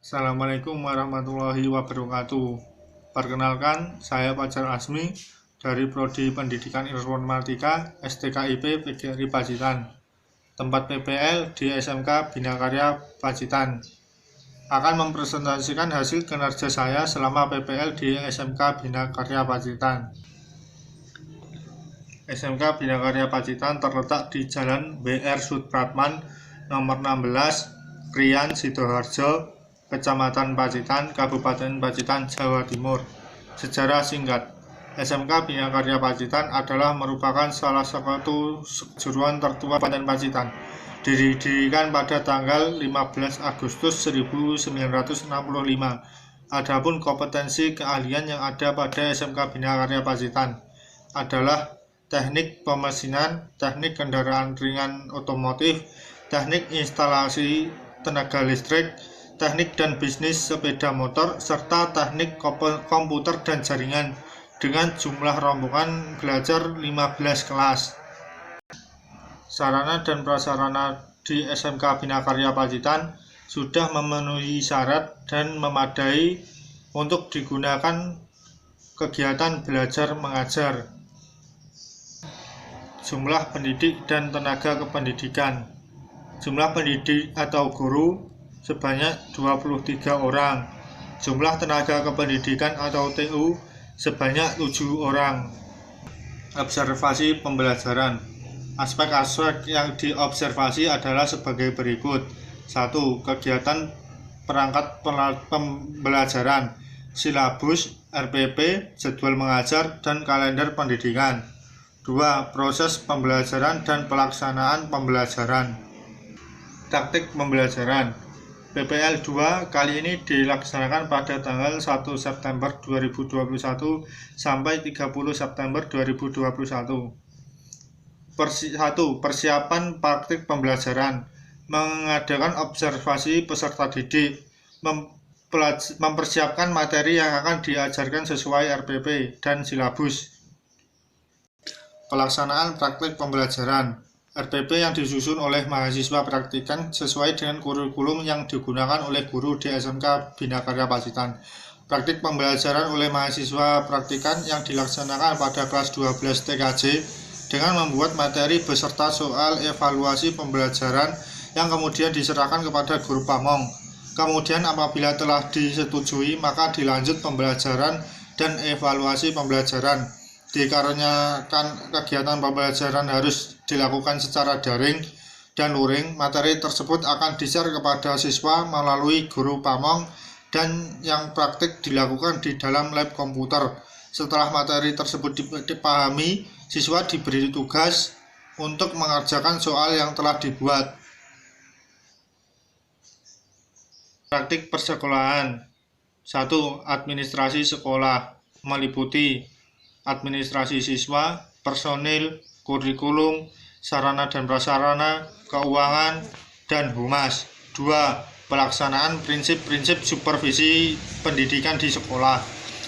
Assalamualaikum warahmatullahi wabarakatuh. Perkenalkan, saya Fajar Asmi dari Prodi Pendidikan Informatika STKIP PGRI Pacitan. Tempat PPL di SMK Bina Karya Pacitan. Akan mempresentasikan hasil kinerja saya selama PPL di SMK Bina Karya Pacitan. SMK Bina Karya Pacitan terletak di Jalan W.R. Supratman nomor 16, Krian, Sidoarjo, Kecamatan Pacitan, Kabupaten Pacitan, Jawa Timur. Sejarah singkat, SMK Bina Karya Pacitan adalah merupakan salah satu kejuruan tertua Kabupaten Pacitan. Didirikan pada tanggal 15 Agustus 1965. Adapun kompetensi keahlian yang ada pada SMK Bina Karya Pacitan adalah teknik pemesinan, teknik kendaraan ringan otomotif, teknik instalasi tenaga listrik, teknik dan bisnis sepeda motor, serta teknik komputer dan jaringan dengan jumlah rombongan belajar 15 kelas. Sarana dan prasarana di SMK Bina Karya Pacitan sudah memenuhi syarat dan memadai untuk digunakan kegiatan belajar mengajar. Jumlah pendidik dan tenaga kependidikan. Jumlah pendidik atau guru sebanyak 23 orang. Jumlah tenaga kependidikan atau TU sebanyak 7 orang. Observasi pembelajaran. Aspek-aspek yang diobservasi adalah sebagai berikut. 1. Kegiatan perangkat pembelajaran, silabus, RPP, jadwal mengajar, dan kalender pendidikan. 2. Proses pembelajaran dan pelaksanaan pembelajaran. Taktik pembelajaran. PPL 2 kali ini dilaksanakan pada tanggal 1 September 2021 sampai 30 September 2021. 1. Persiapan praktik pembelajaran. Mengadakan observasi peserta didik. Mempersiapkan materi yang akan diajarkan sesuai RPP dan silabus. Pelaksanaan praktik pembelajaran. RPP yang disusun oleh mahasiswa praktikan sesuai dengan kurikulum yang digunakan oleh guru di SMK Bina Karya Pacitan. Praktik pembelajaran oleh mahasiswa praktikan yang dilaksanakan pada kelas 12 TKJ dengan membuat materi beserta soal evaluasi pembelajaran yang kemudian diserahkan kepada guru pamong. Kemudian apabila telah disetujui, maka dilanjut pembelajaran dan evaluasi pembelajaran. Dikarenakan kegiatan pembelajaran harus dilakukan secara daring dan luring, materi tersebut akan di-share kepada siswa melalui guru pamong dan yang praktik dilakukan di dalam lab komputer. Setelah materi tersebut dipahami, siswa diberi tugas untuk mengerjakan soal yang telah dibuat. Praktik persekolahan. 1. Administrasi sekolah meliputi administrasi siswa, personil, kurikulum, sarana dan prasarana, keuangan, dan humas. 2. Pelaksanaan prinsip-prinsip supervisi pendidikan di sekolah.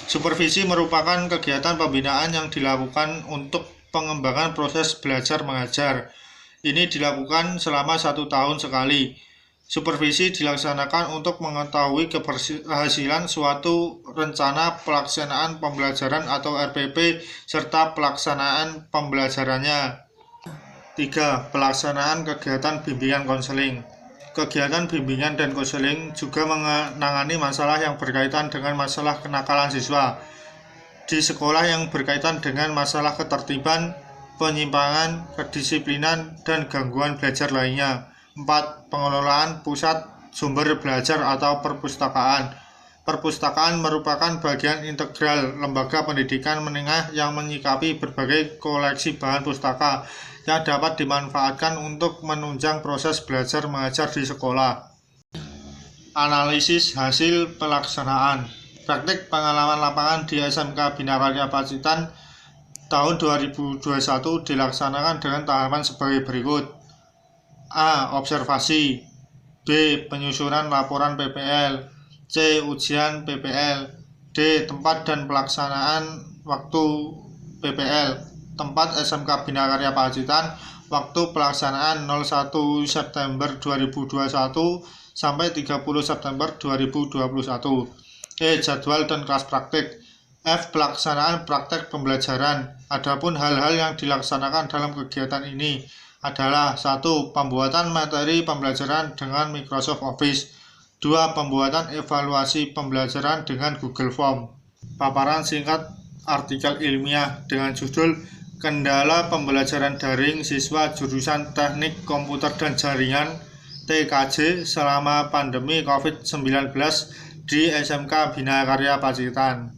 Supervisi merupakan kegiatan pembinaan yang dilakukan untuk pengembangan proses belajar mengajar. Ini dilakukan selama 1 tahun sekali. Supervisi dilaksanakan untuk mengetahui keberhasilan suatu rencana pelaksanaan pembelajaran atau RPP serta pelaksanaan pembelajarannya. 3. Pelaksanaan kegiatan bimbingan konseling. Kegiatan bimbingan dan konseling juga menangani masalah yang berkaitan dengan masalah kenakalan siswa di sekolah yang berkaitan dengan masalah ketertiban, penyimpangan, kedisiplinan, dan gangguan belajar lainnya. 4. Pengelolaan pusat sumber belajar atau perpustakaan. Perpustakaan merupakan bagian integral lembaga pendidikan menengah yang menyikapi berbagai koleksi bahan pustaka yang dapat dimanfaatkan untuk menunjang proses belajar mengajar di sekolah. Analisis hasil pelaksanaan. Praktik pengalaman lapangan di SMK Bina Karya Pacitan tahun 2021 dilaksanakan dengan tahapan sebagai berikut. A. Observasi. B. Penyusunan laporan PPL. C. Ujian PPL. D. Tempat dan pelaksanaan waktu PPL. Tempat SMK Bina Karya Pacitan. Waktu pelaksanaan 01 September 2021 sampai 30 September 2021. Jadwal dan kelas praktik. F. Pelaksanaan praktek pembelajaran. Adapun hal-hal yang dilaksanakan dalam kegiatan ini adalah 1. Pembuatan materi pembelajaran dengan Microsoft Office. 2. Pembuatan evaluasi pembelajaran dengan Google Form. Paparan singkat artikel ilmiah dengan judul Kendala Pembelajaran Daring Siswa Jurusan Teknik Komputer dan Jaringan TKJ selama pandemi COVID-19 di SMK Bina Karya Pacitan.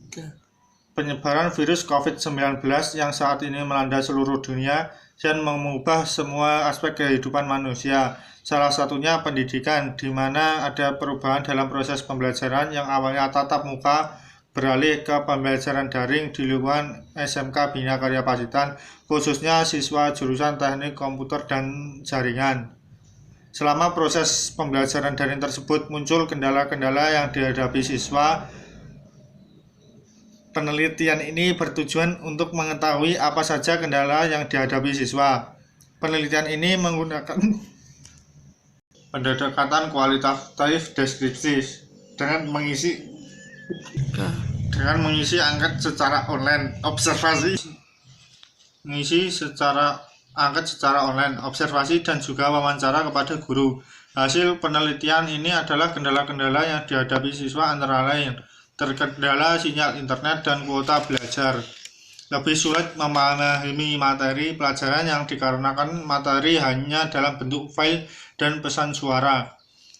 Penyebaran virus COVID-19 yang saat ini melanda seluruh dunia dan mengubah semua aspek kehidupan manusia. Salah satunya pendidikan, di mana ada perubahan dalam proses pembelajaran yang awalnya tatap muka beralih ke pembelajaran daring di lingkungan SMK Bina Karya Pacitan, khususnya siswa jurusan Teknik Komputer dan Jaringan. Selama proses pembelajaran daring tersebut muncul kendala-kendala yang dihadapi siswa. Penelitian ini bertujuan untuk mengetahui apa saja kendala yang dihadapi siswa. Penelitian ini menggunakan pendekatan kualitatif deskriptif dengan mengisi angket secara online, observasi dan juga wawancara kepada guru. Hasil penelitian ini adalah kendala-kendala yang dihadapi siswa antara lain terkendala sinyal internet dan kuota belajar. Lebih sulit memahami materi pelajaran yang dikarenakan materi hanya dalam bentuk file dan pesan suara.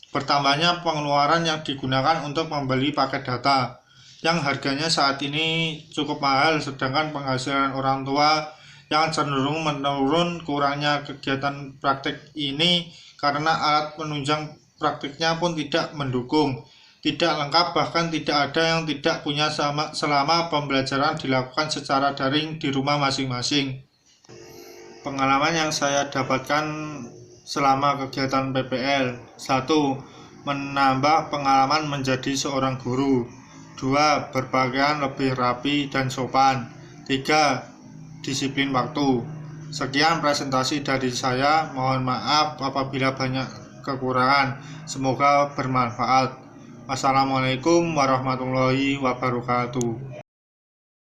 Bertambahnya pengeluaran yang digunakan untuk membeli paket data, yang harganya saat ini cukup mahal, sedangkan penghasilan orang tua yang cenderung menurun. Kurangnya kegiatan praktik ini karena alat penunjang praktiknya pun tidak mendukung. Tidak lengkap, bahkan tidak ada yang tidak punya selama pembelajaran dilakukan secara daring di rumah masing-masing. Pengalaman yang saya dapatkan selama kegiatan PPL: 1. Menambah pengalaman menjadi seorang guru. 2. Berpakaian lebih rapi dan sopan. 3. Disiplin waktu. Sekian presentasi dari saya, mohon maaf apabila banyak kekurangan, semoga bermanfaat. Wassalamualaikum warahmatullahi wabarakatuh.